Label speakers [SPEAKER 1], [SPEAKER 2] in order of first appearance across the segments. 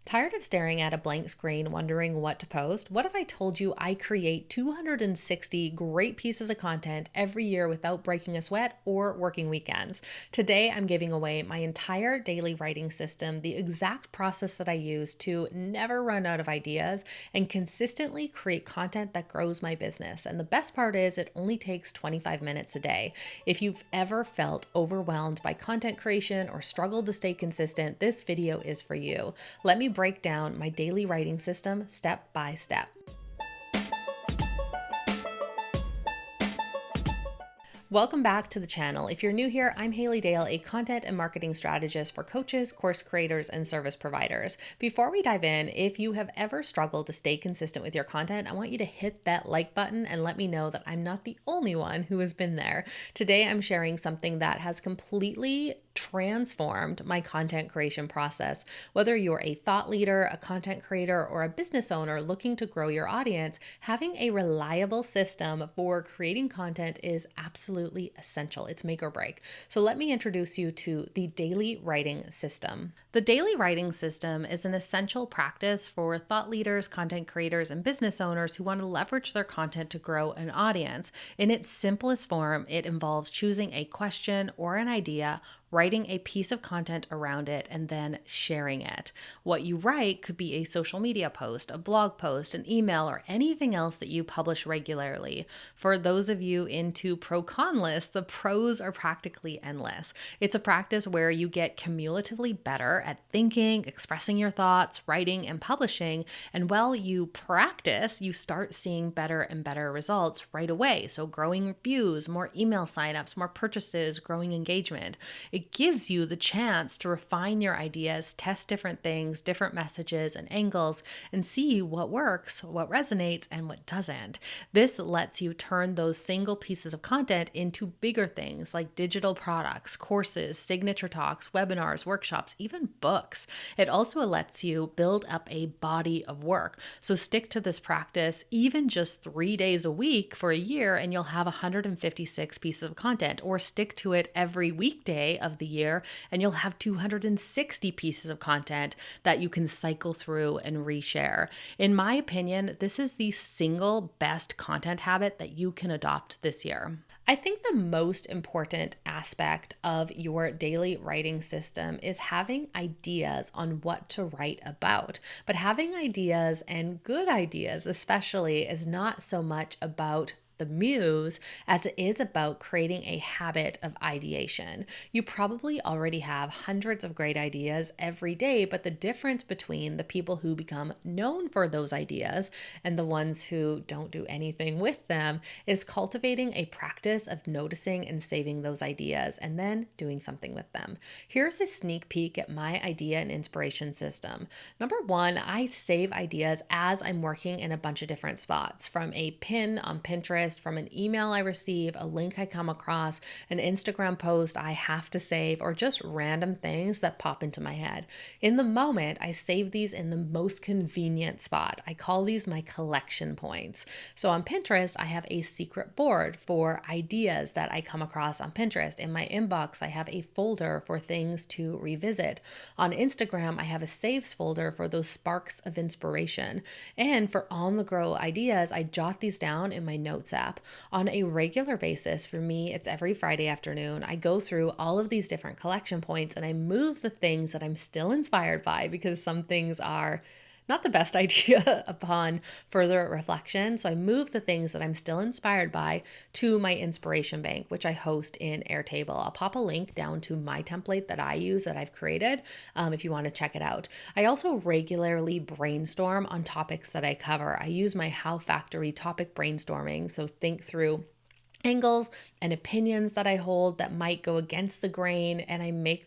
[SPEAKER 1] Tired of staring at a blank screen wondering what to post? What if I told you I create 260 great pieces of content every year without breaking a sweat or working weekends? Today, I'm giving away my entire daily writing system, the exact process that I use to never run out of ideas and consistently create content that grows my business. And the best part is it only takes 25 minutes a day. If you've ever felt overwhelmed by content creation or struggled to stay consistent, this video is for you. Let me break down my daily writing system step by step. Welcome back to the channel. If you're new here, I'm Haley Dale, a content and marketing strategist for coaches, course creators, and service providers. Before we dive in, if you have ever struggled to stay consistent with your content, I want you to hit that like button and let me know that I'm not the only one who has been there. Today, I'm sharing something that has completely transformed my content creation process. Whether you're a thought leader, a content creator, or a business owner looking to grow your audience, having a reliable system for creating content is absolutely essential. It's make or break. So let me introduce you to the daily writing system. The daily writing system is an essential practice for thought leaders, content creators, and business owners who want to leverage their content to grow an audience. In its simplest form, it involves choosing a question or an idea, writing a piece of content around it, and then sharing it. What you write could be a social media post, a blog post, an email, or anything else that you publish regularly. For those of you into pro-con lists, the pros are practically endless. It's a practice where you get cumulatively better at thinking, expressing your thoughts, writing, and publishing. And while you practice, you start seeing better and better results right away. So growing views, more email signups, more purchases, growing engagement. It gives you the chance to refine your ideas, test different things, different messages and angles, and see what works, what resonates, and what doesn't. This lets you turn those single pieces of content into bigger things like digital products, courses, signature talks, webinars, workshops, even books. It also lets you build up a body of work. So stick to this practice even just 3 days a week for a year, and you'll have 156 pieces of content, or stick to it every weekday of the year and you'll have 260 pieces of content that you can cycle through and reshare. In my opinion, this is the single best content habit that you can adopt this year. I think the most important aspect of your daily writing system is having ideas on what to write about. But having ideas, and good ideas especially, is not so much about the muse as it is about creating a habit of ideation. You probably already have hundreds of great ideas every day, but the difference between the people who become known for those ideas and the ones who don't do anything with them is cultivating a practice of noticing and saving those ideas and then doing something with them. Here's a sneak peek at my idea and inspiration system. Number one, I save ideas as I'm working in a bunch of different spots, from a pin on Pinterest, from an email I receive, a link I come across, an Instagram post I have to save, or just random things that pop into my head. In the moment, I save these in the most convenient spot. I call these my collection points. So on Pinterest, I have a secret board for ideas that I come across on Pinterest. In my inbox, I have a folder for things to revisit. On Instagram, I have a saves folder for those sparks of inspiration. And for on the go ideas, I jot these down in my notes app. On a regular basis, for me, it's every Friday afternoon. I go through all of these different collection points and I move the things that I'm still inspired by, because some things are not the best idea upon further reflection. So I move the things that I'm still inspired by to my inspiration bank, which I host in Airtable. I'll pop a link down to my template that I use that I've created if you want to check it out. I also regularly brainstorm on topics that I cover. I use my How Factory topic brainstorming. So think through angles and opinions that I hold that might go against the grain, and I make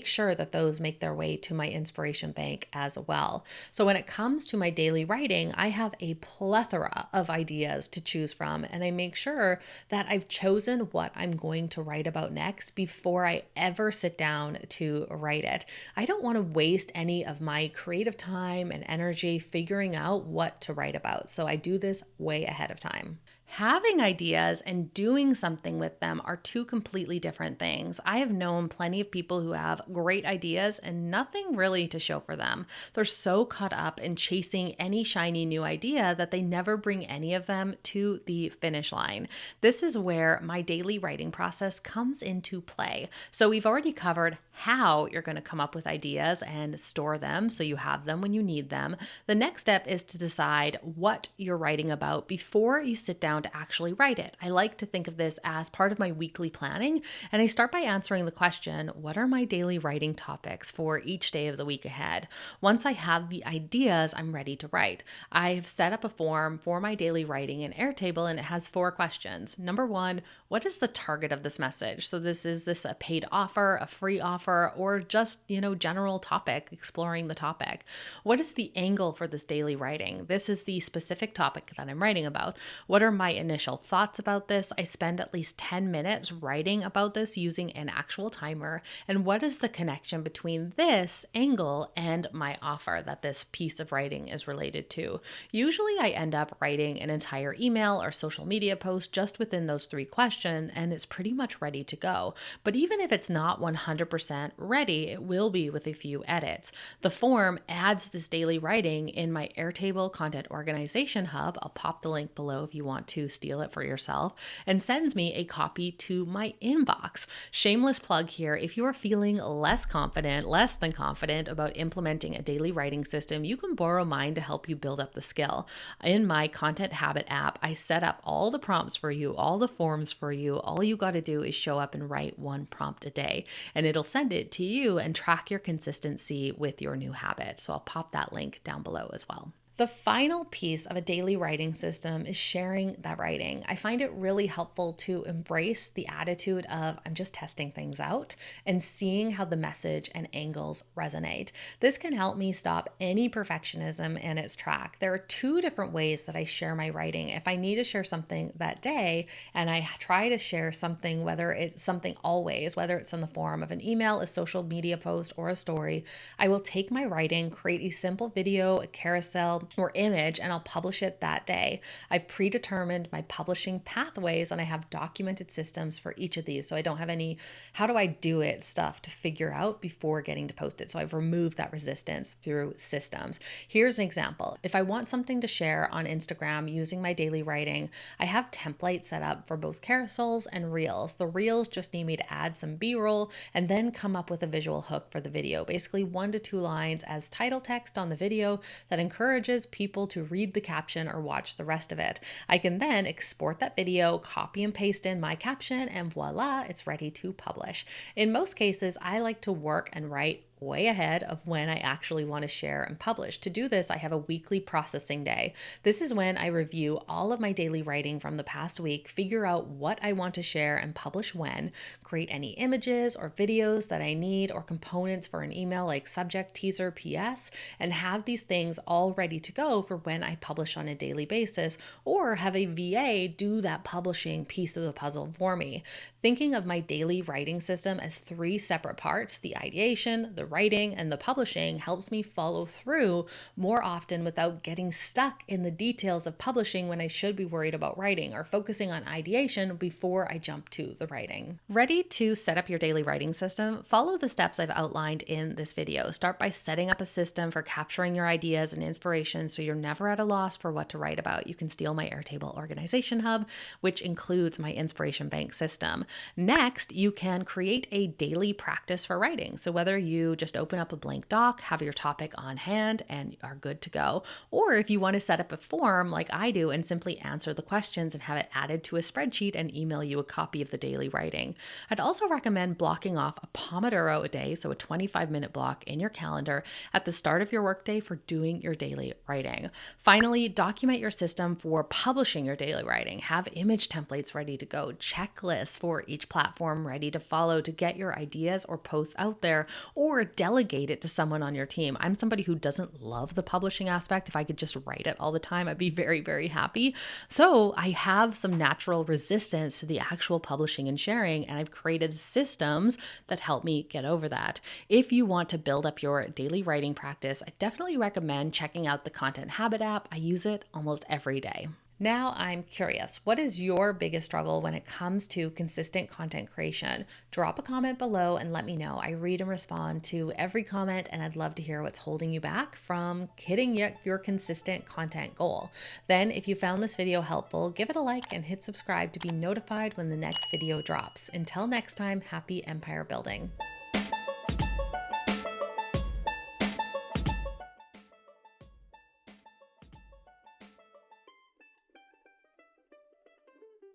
[SPEAKER 1] sure that those make their way to my inspiration bank as well. So when it comes to my daily writing, I have a plethora of ideas to choose from, and I make sure that I've chosen what I'm going to write about next before I ever sit down to write it. I don't want to waste any of my creative time and energy figuring out what to write about, so I do this way ahead of time. Having ideas and doing something with them are two completely different things. I have known plenty of people who have great ideas and nothing really to show for them. They're so caught up in chasing any shiny new idea that they never bring any of them to the finish line. This is where my daily writing process comes into play. So we've already covered how you're going to come up with ideas and store them so you have them when you need them. The next step is to decide what you're writing about before you sit down to actually write it. I like to think of this as part of my weekly planning, and I start by answering the question, what are my daily writing topics for each day of the week ahead? Once I have the ideas, I'm ready to write. I've set up a form for my daily writing in Airtable, and it has 4 questions. Number 1, what is the target of this message? So is this a paid offer, a free offer, or just, general topic, exploring the topic? What is the angle for this daily writing? This is the specific topic that I'm writing about. What are my initial thoughts about this? I spend at least 10 minutes writing about this using an actual timer. And what is the connection between this angle and my offer that this piece of writing is related to? Usually I end up writing an entire email or social media post just within those 3 questions, and it's pretty much ready to go. But even if it's not 100% ready, it will be with a few edits. The form adds this daily writing in my Airtable content organization hub. I'll pop the link below if you want to steal it for yourself, and sends me a copy to my inbox. Shameless plug here. If you are feeling less than confident about implementing a daily writing system, you can borrow mine to help you build up the skill. In my Content Habit app, I set up all the prompts for you, all the forms for you. All you got to do is show up and write 1 prompt a day, and it'll send it to you and track your consistency with your new habit. So I'll pop that link down below as well. The final piece of a daily writing system is sharing that writing. I find it really helpful to embrace the attitude of I'm just testing things out and seeing how the message and angles resonate. This can help me stop any perfectionism in its track. There are 2 different ways that I share my writing. If I need to share something that day and I try to share something, whether it's something always, whether it's in the form of an email, a social media post, or a story, I will take my writing, create a simple video, a carousel, or image, and I'll publish it that day. I've predetermined my publishing pathways, and I have documented systems for each of these. So I don't have any how do I do it stuff to figure out before getting to post it. So I've removed that resistance through systems. Here's an example. If I want something to share on Instagram using my daily writing, I have templates set up for both carousels and reels. The reels just need me to add some B-roll and then come up with a visual hook for the video. Basically 1 to 2 lines as title text on the video that encourages people to read the caption or watch the rest of it. I can then export that video, copy and paste in my caption, and voila, it's ready to publish. In most cases, I like to work and write way ahead of when I actually want to share and publish. To do this, I have a weekly processing day. This is when I review all of my daily writing from the past week, figure out what I want to share and publish when, create any images or videos that I need or components for an email like subject, teaser, PS, and have these things all ready to go for when I publish on a daily basis, or have a VA do that publishing piece of the puzzle for me. Thinking of my daily writing system as 3 separate parts, the ideation, the writing, and the publishing, helps me follow through more often without getting stuck in the details of publishing when I should be worried about writing, or focusing on ideation before I jump to the writing. Ready to set up your daily writing system? Follow the steps I've outlined in this video. Start by setting up a system for capturing your ideas and inspiration so you're never at a loss for what to write about. You can steal my Airtable organization hub, which includes my inspiration bank system. Next, you can create a daily practice for writing. So whether you just open up a blank doc, have your topic on hand, and are good to go, or if you want to set up a form like I do and simply answer the questions and have it added to a spreadsheet and email you a copy of the daily writing. I'd also recommend blocking off a Pomodoro a day, so a 25-minute block in your calendar at the start of your workday for doing your daily writing. Finally, document your system for publishing your daily writing. Have image templates ready to go, checklists for each platform ready to follow to get your ideas or posts out there, or delegate it to someone on your team. I'm somebody who doesn't love the publishing aspect. If I could just write it all the time, I'd be very, very happy. So I have some natural resistance to the actual publishing and sharing, and I've created systems that help me get over that. If you want to build up your daily writing practice, I definitely recommend checking out the Content Habit app. I use it almost every day. Now I'm curious, what is your biggest struggle when it comes to consistent content creation? Drop a comment below and let me know. I read and respond to every comment, and I'd love to hear what's holding you back from hitting your consistent content goal. Then, if you found this video helpful, give it a like and hit subscribe to be notified when the next video drops. Until next time, happy empire building.